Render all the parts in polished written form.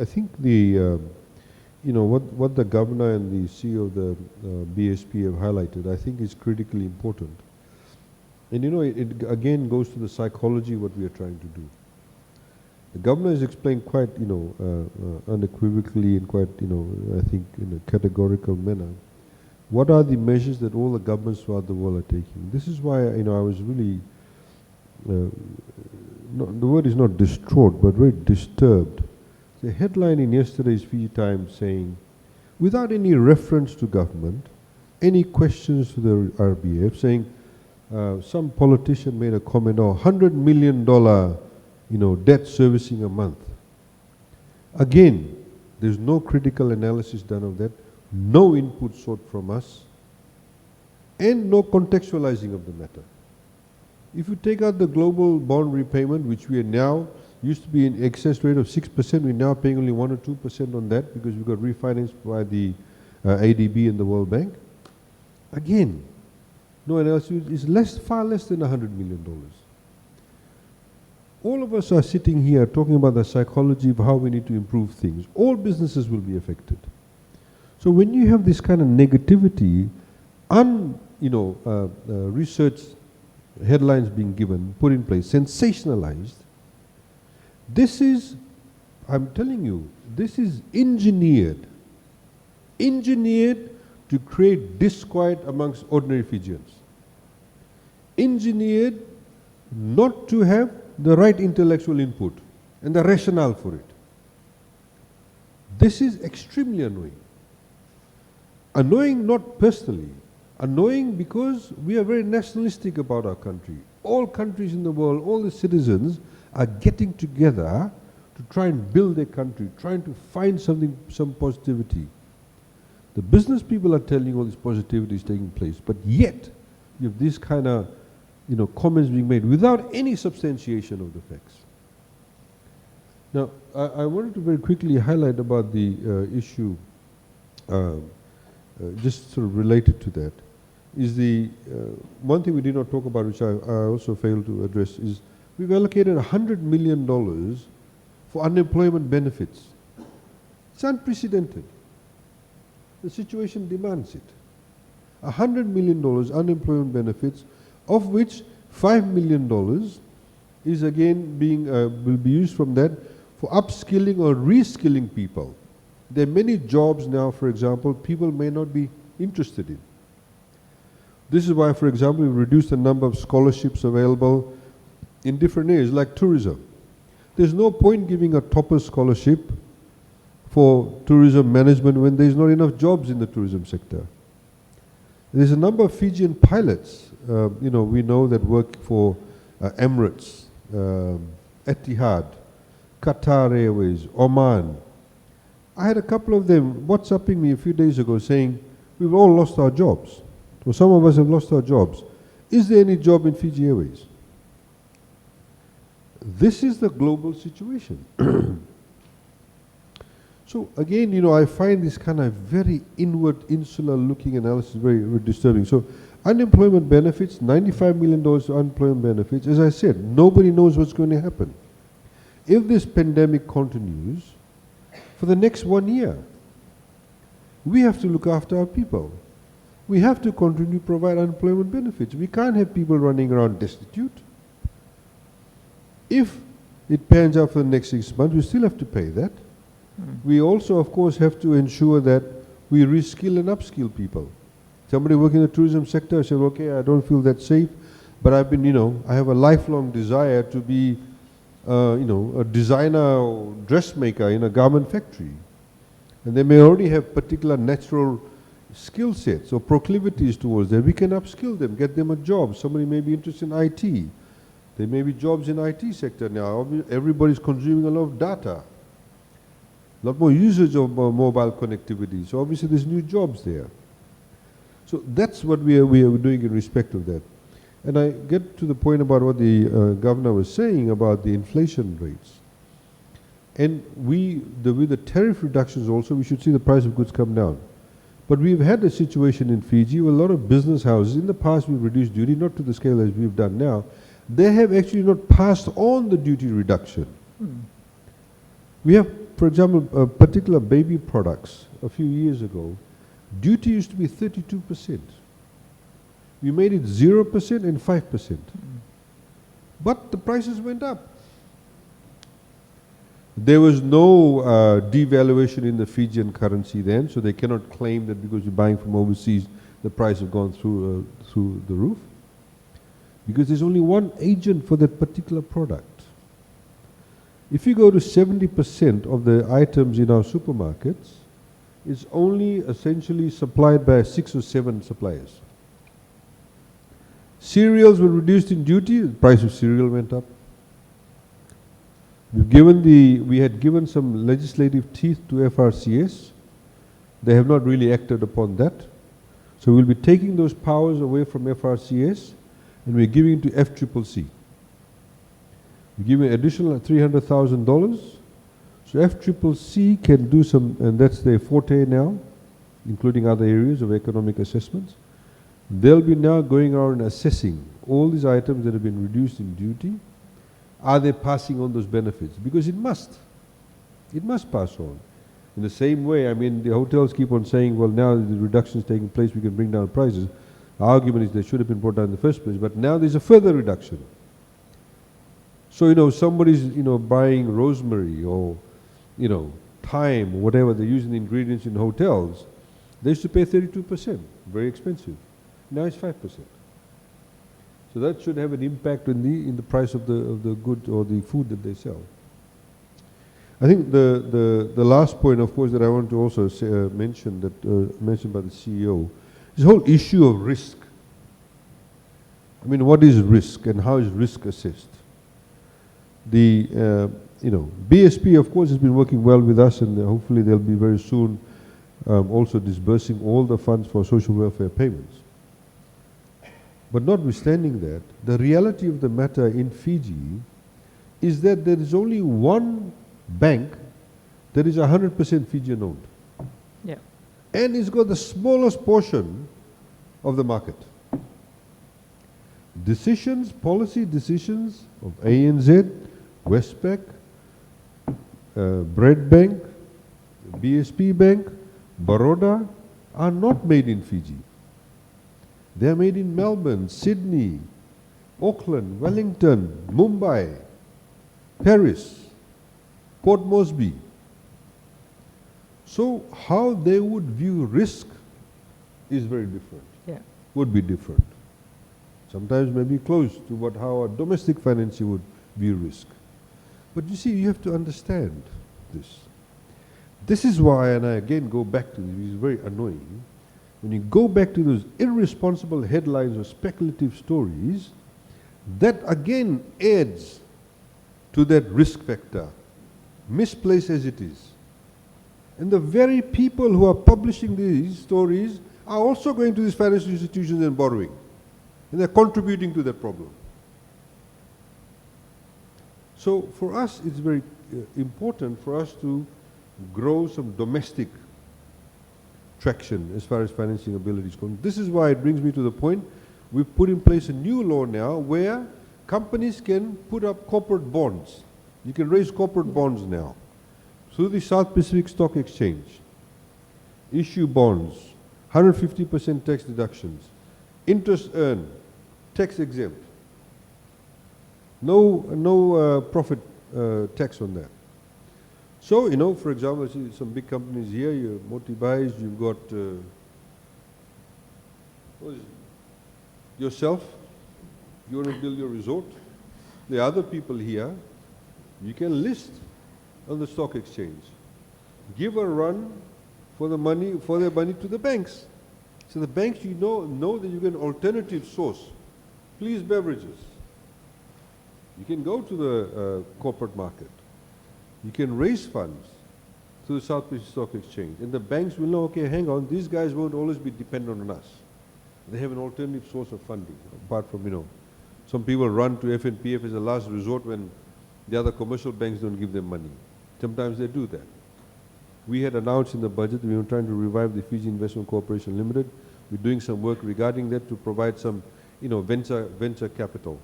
I think the, what the governor and the CEO of the BSP have highlighted, I think is critically important. And it again goes to the psychology of what we are trying to do. The governor has explained quite, unequivocally and quite, I think in a categorical manner, what are the measures that all the governments throughout the world are taking. This is why, I was really, the word is not distraught, but very disturbed. The headline in yesterday's Fiji Times saying, without any reference to government, any questions to the RBF, saying some politician made a comment, $100 million debt servicing a month. Again, there's no critical analysis done of that, no input sought from us, and no contextualizing of the matter. If you take out the global bond repayment, which we are now, used to be in excess rate of 6%, we're now paying only 1 or 2% on that because we got refinanced by the ADB and the World Bank. Again, no analysis, is far less than $100 million. All of us are sitting here talking about the psychology of how we need to improve things. All businesses will be affected. So when you have this kind of negativity, research headlines being given, put in place, sensationalized, this is, I'm telling you, this is engineered to create disquiet amongst ordinary Fijians. Engineered not to have the right intellectual input and the rationale for it. This is extremely annoying. Annoying not personally, annoying because we are very nationalistic about our country. All countries in the world, all the citizens are getting together to try and build their country, trying to find some positivity. The business people are telling all this positivity is taking place, but yet you have this kind of comments being made without any substantiation of the facts. Now, I wanted to very quickly highlight about the issue, just sort of related to that, is the one thing we did not talk about, which I also failed to address, is we've allocated $100 million for unemployment benefits. It's unprecedented. The situation demands it. $100 million unemployment benefits, of which $5 million is again will be used from that for upskilling or reskilling people. There are many jobs now, for example, people may not be interested in. This is why, for example, we've reduced the number of scholarships available in different areas, like tourism. There's no point giving a topper scholarship for tourism management when there's not enough jobs in the tourism sector. There's a number of Fijian pilots, we know that work for Emirates, Etihad, Qatar Airways, Oman. I had a couple of them WhatsApping me a few days ago saying, we've all lost our jobs. So some of us have lost our jobs. Is there any job in Fiji Airways? This is the global situation. So again, I find this kind of very inward, insular looking analysis very, very disturbing. So unemployment benefits, $95 million unemployment benefits. As I said, nobody knows what's going to happen. If this pandemic continues for the next 1 year, we have to look after our people. We have to continue to provide unemployment benefits. We can't have people running around destitute. If it pans out for the next 6 months, we still have to pay that. We also, of course, have to ensure that we reskill and upskill people. Somebody working in the tourism sector said, okay, I don't feel that safe, but I've been, I have a lifelong desire to be, a designer or dressmaker in a garment factory. And they may already have particular natural skill sets or proclivities towards that. We can upskill them, get them a job. Somebody may be interested in IT. There may be jobs in IT sector now. Everybody's consuming a lot of data. A lot more usage of mobile connectivity. So obviously there's new jobs there. So that's what we are doing in respect of that. And I get to the point about what the governor was saying about the inflation rates. And with the tariff reductions also, we should see the price of goods come down. But we've had a situation in Fiji where a lot of business houses, in the past we've reduced duty, not to the scale as we've done now, they have actually not passed on the duty reduction. We have for example, particular baby products a few years ago, duty used to be 32%. We made it 0% and 5%. But the prices went up. There was no devaluation in the Fijian currency then, so they cannot claim that because you're buying from overseas, the price has gone through the roof. Because there's only one agent for that particular product. If you go to 70% of the items in our supermarkets, it's only essentially supplied by 6 or 7 suppliers. Cereals were reduced in duty, the price of cereal went up. We had given some legislative teeth to FRCS. They have not really acted upon that. So we'll be taking those powers away from FRCS and we're giving it to FCCC. We're giving additional $300,000. So FCCC can do some, and that's their forte now, including other areas of economic assessments. They'll be now going around assessing all these items that have been reduced in duty. Are they passing on those benefits? Because it must. It must pass on. In the same way, I mean, the hotels keep on saying, well, now the reduction is taking place, we can bring down prices. The argument is they should have been brought down in the first place, but now there's a further reduction. So, somebody's, buying rosemary or, thyme or whatever they use in the ingredients in hotels. They used to pay 32%, very expensive. Now it's 5%. So that should have an impact in the price of the good or the food that they sell. I think the last point, of course, that I want to also say, mentioned by the CEO, is the whole issue of risk. I mean, what is risk and how is risk assessed? The BSP, of course, has been working well with us, and hopefully they'll be very soon also disbursing all the funds for social welfare payments. But notwithstanding that, the reality of the matter in Fiji is that there is only one bank that is 100% Fijian owned. Yeah. And it's got the smallest portion of the market. Policy decisions of ANZ, Westpac, Bread Bank, BSP Bank, Baroda are not made in Fiji. They are made in Melbourne, Sydney, Auckland, Wellington, Mumbai, Paris, Port Moresby. So how they would view risk is very different. Yeah. Would be different. Sometimes maybe close to how a domestic financier would view risk. But you see, you have to understand this. This is why, and I again go back to this, it's very annoying. When you go back to those irresponsible headlines or speculative stories, that again adds to that risk factor, misplaced as it is. And the very people who are publishing these stories are also going to these financial institutions and borrowing. And they're contributing to that problem. So for us, it's very important for us to grow some domestic traction as far as financing ability is concerned. This is why it brings me to the point, we've put in place a new law now where companies can put up corporate bonds. You can raise corporate bonds now through the South Pacific Stock Exchange. Issue bonds, 150% tax deductions, interest earned, tax exempt. No profit tax on that. So, for example, I see some big companies here, Motibais, you've got yourself, you want to build your resort. There are other people here, you can list on the stock exchange. Give a run for their money to the banks. So the banks, know that you get an alternative source. Please beverages. You can go to the corporate market. You can raise funds through the South Pacific Stock Exchange. And the banks will know, okay, hang on, these guys won't always be dependent on us. They have an alternative source of funding, apart from, some people run to FNPF as a last resort when the other commercial banks don't give them money. Sometimes they do that. We had announced in the budget we were trying to revive the Fiji Investment Corporation Limited. We're doing some work regarding that to provide some, venture capital.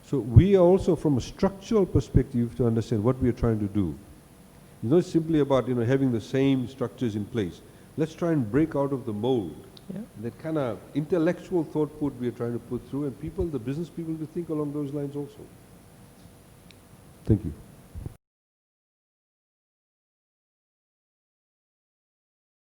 So we are also, from a structural perspective, to understand what we are trying to do. It's not simply about, you know, having the same structures in place. Let's try and break out of the mold. Yeah. That kind of intellectual thought we are trying to put through, and people, the business people, to think along those lines also. Thank you.